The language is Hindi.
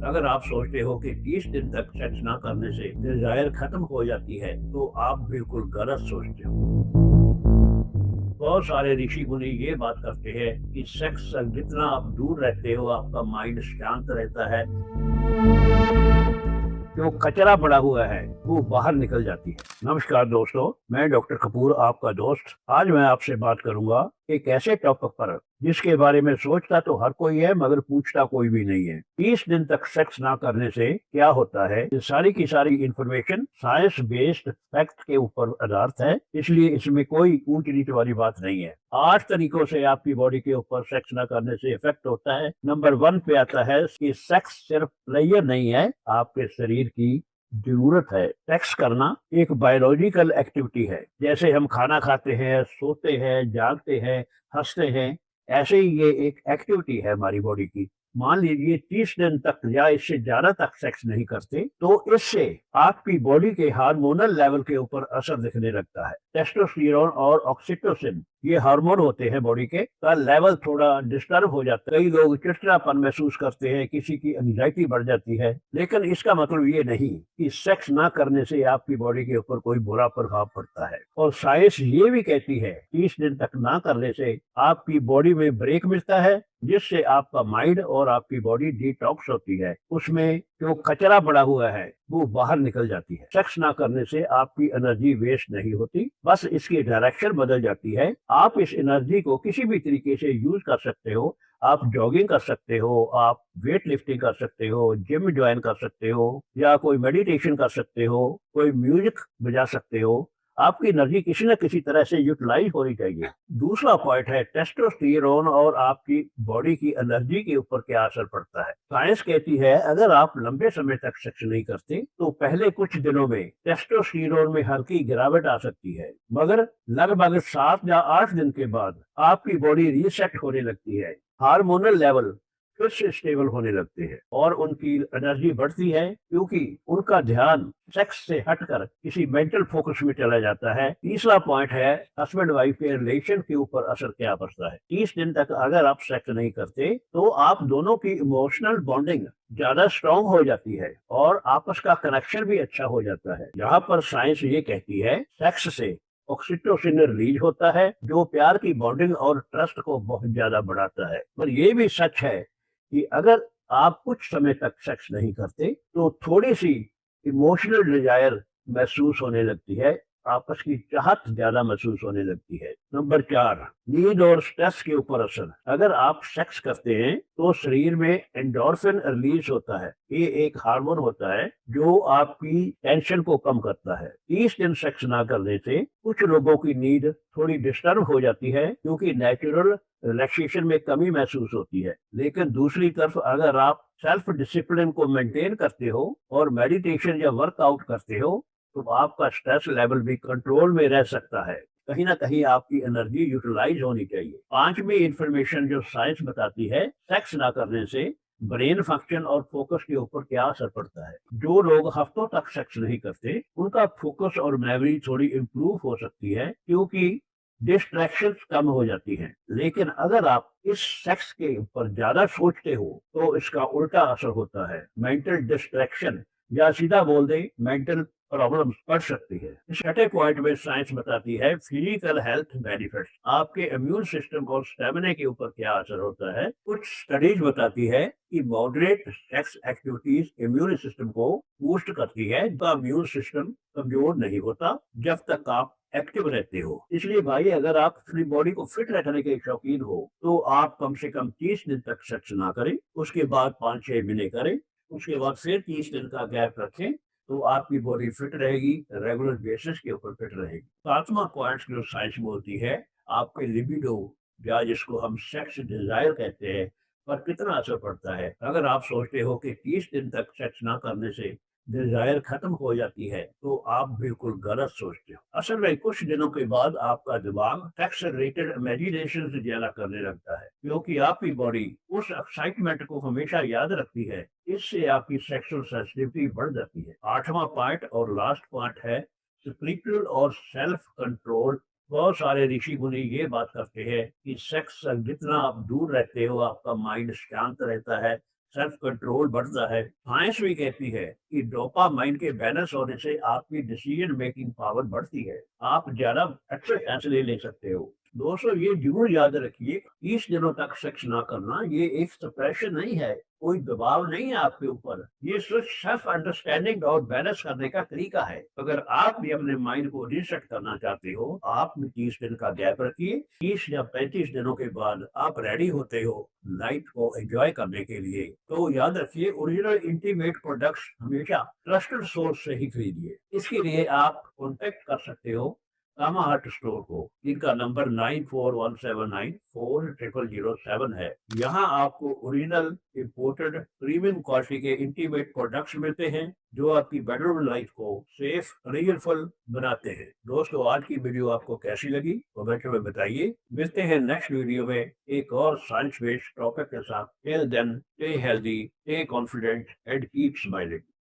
अगर आप सोचते हो कि 30 दिन तक सेक्स ना करने से डिजायर खत्म हो जाती है, तो आप बिल्कुल गलत सोचते हो। बहुत सारे ऋषि मुनि ये बात करते हैं कि सेक्स से जितना आप दूर रहते हो, आपका माइंड शांत रहता है। जो कचरा पड़ा हुआ है वो बाहर निकल जाती है। नमस्कार दोस्तों, मैं डॉक्टर कपूर, आपका दोस्त। आज मैं आपसे बात करूंगा एक ऐसे टॉपिक पर जिसके बारे में सोचता तो हर कोई है मगर पूछता कोई भी नहीं है। 30 दिन तक सेक्स ना करने से क्या होता है, ये सारी की सारी इंफॉर्मेशन साइंस बेस्ड फैक्ट के ऊपर आधारित है, इसलिए इसमें कोई ऊंच नीच वाली बात नहीं है। 8 तरीकों से आपकी बॉडी के ऊपर सेक्स ना करने से इफेक्ट होता है। नंबर 1 पे आता है कि सेक्स सिर्फ प्लेयर नहीं है, आपके शरीर की जरूरत है। सेक्स करना एक बायोलॉजिकल एक्टिविटी है। जैसे हम खाना खाते हैं, सोते हैं, जागते हैं, हंसते हैं, ऐसे ही ये एक एक्टिविटी है हमारी बॉडी की। मान लीजिए 30 दिन तक या इससे ज्यादा तक सेक्स नहीं करते, तो इससे आपकी बॉडी के हार्मोनल लेवल के ऊपर असर दिखने लगता है। टेस्टोस्टेरोन और ऑक्सीटोसिन, ये हार्मोन होते हैं बॉडी के, का लेवल थोड़ा डिस्टर्ब हो जाता है। कई लोग चिड़चिड़ापन महसूस करते हैं, किसी की एंजाइटी बढ़ जाती है। लेकिन इसका मतलब ये नहीं कि सेक्स ना करने से आपकी बॉडी के ऊपर कोई बुरा प्रभाव पड़ता है। और साइंस ये भी कहती है 30 दिन तक ना करने से आपकी बॉडी में ब्रेक मिलता है, जिससे आपका माइंड और आपकी बॉडी डिटॉक्स होती है। उसमें जो कचरा पड़ा हुआ है वो बाहर निकल जाती है। सेक्स ना करने से आपकी एनर्जी वेस्ट नहीं होती, बस इसकी डायरेक्शन बदल जाती है। आप इस एनर्जी को किसी भी तरीके से यूज कर सकते हो। आप जॉगिंग कर सकते हो, आप वेट लिफ्टिंग कर सकते हो, जिम ज्वाइन कर सकते हो, या कोई मेडिटेशन कर सकते हो, कोई म्यूजिक बजा सकते हो। आपकी एनर्जी किसी न किसी तरह से यूटिलाइज होनी चाहिए। दूसरा पॉइंट है टेस्टोस्टेरोन और आपकी बॉडी की एनर्जी के ऊपर क्या असर पड़ता है। साइंस कहती है अगर आप लंबे समय तक सेक्स नहीं करते तो पहले कुछ दिनों में टेस्टोस्टेरोन में हल्की गिरावट आ सकती है, मगर लगभग 7 या 8 दिन के बाद आपकी बॉडी रीसेट होने लगती है। हार्मोनल लेवल फिर से स्टेबल होने लगते हैं और उनकी एनर्जी बढ़ती है, क्योंकि उनका ध्यान सेक्स से हटकर किसी मेंटल फोकस में चला जाता है। तीसरा पॉइंट है हस्बैंड वाइफ के रिलेशन के ऊपर असर क्या पड़ता है। 30 दिन तक अगर आप सेक्स नहीं करते तो आप दोनों की इमोशनल बॉन्डिंग ज्यादा स्ट्रांग हो जाती है और आपस का कनेक्शन भी अच्छा हो जाता है। यहाँ पर साइंस ये कहती है सेक्स से ऑक्सीटोसिन रिलीज होता है, जो प्यार की बॉन्डिंग और ट्रस्ट को बहुत ज्यादा बढ़ाता है। पर यह भी सच है कि अगर आप कुछ समय तक सेक्स नहीं करते तो थोड़ी सी इमोशनल डिजायर महसूस होने लगती है, आपस की चाहत ज्यादा महसूस होने लगती है। नंबर 4, नींद और स्ट्रेस के ऊपर असर। अगर आप सेक्स करते हैं तो शरीर में एंडोर्फिन रिलीज होता है। ये एक हार्मोन होता है जो आपकी टेंशन को कम करता है। 30 दिन सेक्स ना करने से कुछ लोगों की नींद थोड़ी डिस्टर्ब हो जाती है, क्योंकि नेचुरल रिलैक्सेशन में कमी महसूस होती है। लेकिन दूसरी तरफ अगर आप सेल्फ डिसिप्लिन को मेंटेन करते हो और मेडिटेशन या वर्कआउट करते हो, तो आपका स्ट्रेस लेवल भी कंट्रोल में रह सकता है। कहीं ना कहीं आपकी एनर्जी यूटिलाइज होनी चाहिए। पांचवी इंफॉर्मेशन जो साइंस बताती है सेक्स ना करने से ब्रेन फंक्शन और फोकस के ऊपर क्या असर पड़ता है। जो लोग हफ्तों तक सेक्स नहीं करते उनका फोकस और मेमोरी थोड़ी इम्प्रूव हो सकती है, क्योंकि डिस्ट्रैक्शन कम हो जाती हैं। लेकिन अगर आप इस सेक्स के ऊपर ज्यादा सोचते हो तो इसका उल्टा असर होता है। मेंटल डिस्ट्रैक्शन, या सीधा बोल दें मेंटल प्रॉब्लम्स बढ़ सकती है। छठे पॉइंट में साइंस बताती है फिजिकल हेल्थ बेनिफिट्स। आपके इम्यून सिस्टम और स्टेमिना के ऊपर क्या असर होता है। कुछ स्टडीज बताती है कि moderate sex activities immune system को बूस्ट करती है। तो इम्यून सिस्टम कमजोर नहीं होता जब तक आप एक्टिव रहते हो। इसलिए भाई, अगर आप अपनी बॉडी को फिट रखने के शौकीन हो तो आप कम से कम 30 दिन तक सेक्स ना करें, उसके बाद 5-6 महीने करें, उसके बाद फिर 30 दिन का गैप रखें, तो आपकी बॉडी फिट रहेगी, रेगुलर बेसिस के ऊपर फिट रहेगी। सातवां पॉइंट जो साइंस बोलती है, आपके लिबिडो, या जिसको हम सेक्स डिजायर कहते हैं, पर कितना असर पड़ता है। अगर आप सोचते हो कि 30 दिन तक सेक्स ना करने से डिजायर खत्म हो जाती है, तो आप बिल्कुल गलत सोचते हो। असल में कुछ दिनों के बाद आपका दिमाग सेक्स रिलेटेड इमेजिनेशन ज्यादा करने लगता है, क्योंकि आपकी बॉडी उस एक्साइटमेंट को हमेशा याद रखती है। इससे आपकी सेक्सुअल सेंसिटिविटी बढ़ जाती है। आठवां पॉइंट और लास्ट पॉइंट है स्पिरिचुअल और सेल्फ कंट्रोल। बहुत सारे ऋषि मुनि ये बात करते हैं कि सेक्स से जितना आप दूर रहते हो, आपका माइंड शांत रहता है, सेल्फ कंट्रोल बढ़ता है। साइंस भी कहती है कि डोपामाइन के बैलेंस होने से आपकी डिसीजन मेकिंग पावर बढ़ती है। आप ज्यादा अच्छे फैसले ले सकते हो। दोस्तों, ये जरूर याद रखिए, 30 दिनों तक सेक्स ना करना ये एक सप्रेशन नहीं है, कोई दबाव नहीं है आपके ऊपर। ये सिर्फ सेल्फ अंडरस्टैंडिंग और बैलेंस करने का तरीका है। अगर आप भी अपने माइंड को रीसेट करना चाहते हो, आप भी 30 दिन का गैप रखिए। 30 या 35 दिनों के बाद आप रेडी होते हो लाइफ को एंजॉय करने के लिए। तो याद रखिए, ओरिजिनल इंटीमेट प्रोडक्ट्स हमेशा ट्रस्टेड सोर्स से ही खरीदिए। इसके लिए आप कॉन्टेक्ट कर सकते हो कामा हट स्टोर को। इनका नंबर 9417940007 है। यहाँ आपको ओरिजिनल इम्पोर्टेड प्रीमियम क्वालिटी के इंटीमेट प्रोडक्ट्स मिलते हैं जो आपकी बेडरूम लाइफ को सेफ रियलफुल बनाते हैं। दोस्तों, आज की वीडियो आपको कैसी लगी कमेंट में बताइए। मिलते हैं नेक्स्ट वीडियो में एक और साइंस बेस्ड टॉपिक के साथ। Till then, stay healthy, stay confident and keep smiling.